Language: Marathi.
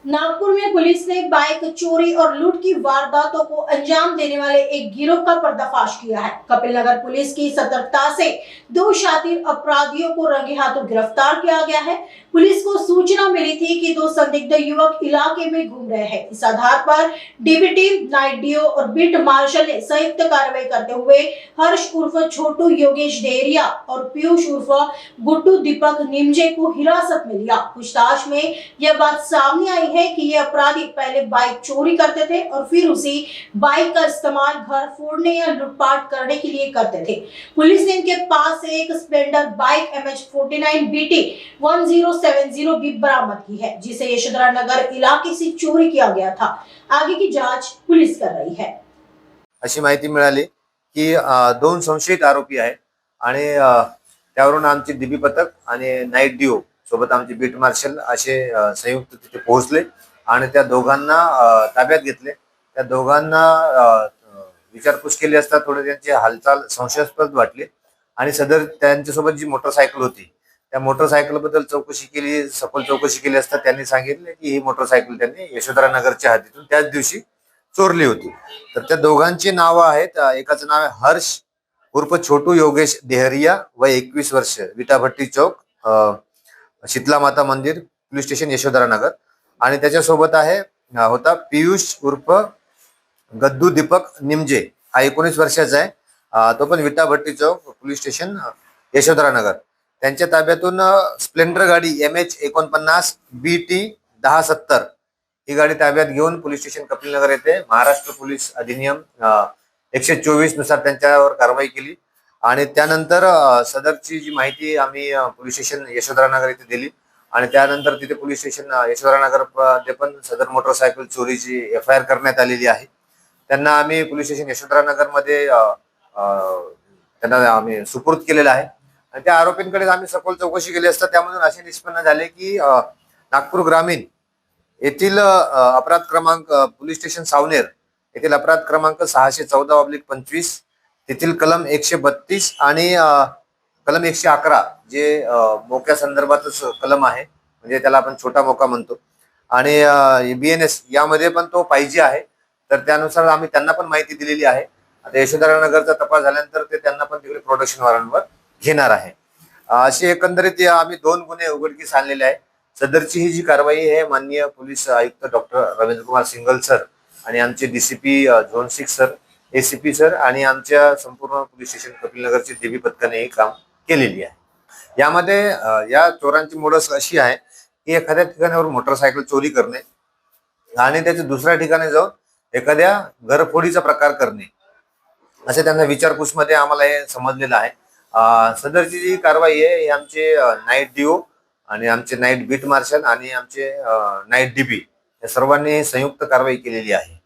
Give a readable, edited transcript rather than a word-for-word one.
नागपुर में पुलिस ने बाइक चोरी और लूट की वारदातों को अंजाम देने वाले एक गिरोह का पर्दाफाश किया है। कपिल नगर पुलिस की सतर्कता से दो शातिर अपराधियों को रंगे हाथों गिरफ्तार किया गया है। पुलिस को सूचना मिली थी कि दो संदिग्ध युवक इलाके में घूम रहे हैं। इस आधार पर डीबी टीम, नाइट डीओ और बीट मार्शल ने संयुक्त कार्रवाई करते हुए हर्ष उर्फ छोटू योगेश डेरिया और पीयूष उर्फ गुड्डू दीपक निमजे को हिरासत में लिया। पूछताछ में यह बात सामने आई है कि ये अपराधी पहले बाइक चोरी करते थे और फिर उसी बाइक का इस्तेमाल घर फोड़ने या लूटपाट करने के लिए करते थे। पुलिस ने इनके पास से एक स्प्लेंडर बाइक MH49 BT 1070 भी बरामद की है, जिसे यशोधरा नगर इलाके से चोरी किया गया था। आगे की जांच पुलिस कर रही है। अशी माहिती मिळाली की दोन संशयित आरोपी आहेत आणि त्यावरून आमची डीबी पथक आणि नाईट डीओ सोबत आमचे बीट मार्शल असे संयुक्त तिथे पोहोचले आणि त्या दोघांना ताब्यात घेतले। त्या दोघांना विचारपूस केली असता थोडे त्यांची हालचाल संशयास्पद वाटली आणि सदर त्यांच्यासोबत जी मोटरसायकल होती त्या मोटरसायकल बद्दल सखोल चौकशी केली असता त्यांनी सांगितले की ही मोटरसायकल त्यांनी यशोधरा नगरच्या हद्दीतून त्याच दिवशी चोरली होती। तर त्या दोघांची नाव आहेत, एकाचं नाव आहे हर्ष उर्फ छोटू योगेश डेहरिया, वय 21 वर्ष, विटाभट्टी चौक, शीतला माता मंदिर, पोलीस स्टेशन यशोधरा नगर। आणि त्याच्यासोबत होता पीयूष उर्फ गद्दू दीपक निमजे, हा 19 वर्षाचा आहे, तो पण विटाभट्टी चौक, पोलीस स्टेशन यशोधरा नगर। त्यांच्या ताब्यातून स्प्लेंडर गाडी MH49 BT 1070 ही गाडी ताब्यात घेऊन पोलीस स्टेशन कपिल नगर येथे महाराष्ट्र पोलीस अधिनियम 124 नुसार त्यांच्यावर कारवाई केली आणि त्यानंतर सदरची जी माहिती आम्ही पोलीस स्टेशन यशोधरा नगर येथे दिली आणि त्यानंतर तिथे पोलीस स्टेशन यशोधरा नगर मध्ये पण सदर मोटरसायकल चोरीची FIR करण्यात आलेली आहे। त्यांना आम्ही पोलीस स्टेशन यशोधरा नगर मध्ये त्यांना आम्ही सुपूर्द केलेला आहे आणि त्या आरोपींकडे आम्ही सखोल चौकशी केली असता त्यामधून असे निष्पन्न झाले की नागपूर ग्रामीण येथील अपराध क्रमांक पोलीस स्टेशन सावनेर येथील अपराध क्रमांक 614/25 तेथील कलम 132 आणि कलम 111 जे मोक्या संदर्भातच कलम आहे, म्हणजे त्याला आपण छोटा मोका म्हणतो, आणि BNS यामध्ये पण तो पाहिजे आहे। तर त्यानुसार आम्ही त्यांना पण माहिती दिलेली आहे। आता यशोधरा नगरचा तपास झाल्यानंतर ते त्यांना पण तिकडे प्रोडक्शन वॉरंटवर घेणार आहे। अशी एकंदरीत आम्ही 2 गुन्हे उघडकीस आणलेले आहे। सदरची ही जी कारवाई आहे माननीय पोलीस आयुक्त doctor Ravindra Kumar single sir आणि आमचे DCP zone 6 sir, ACP sir आणि आमच्या संपूर्ण पोलीस स्टेशन कपिल नगरचे DB पथकाने हे काम केलेली आहे। यामध्ये या चोरांची मोडस अशी आहे की एखाद्या ठिकाणावर मोटरसायकल चोरी करणे आणि त्याच्या दुसऱ्या ठिकाणी जाऊन एखाद्या घरफोडीचा प्रकार करणे, असे त्यांना विचारपूस मध्ये आम्हाला हे समजलेलं आहे। सदरची जी कारवाई आहे ही आमचे नाईट डीओ आणि आमचे नाईट बीट मार्शल आणि आमचे नाईट DB या सर्वांनी संयुक्त कारवाई केलेली आहे।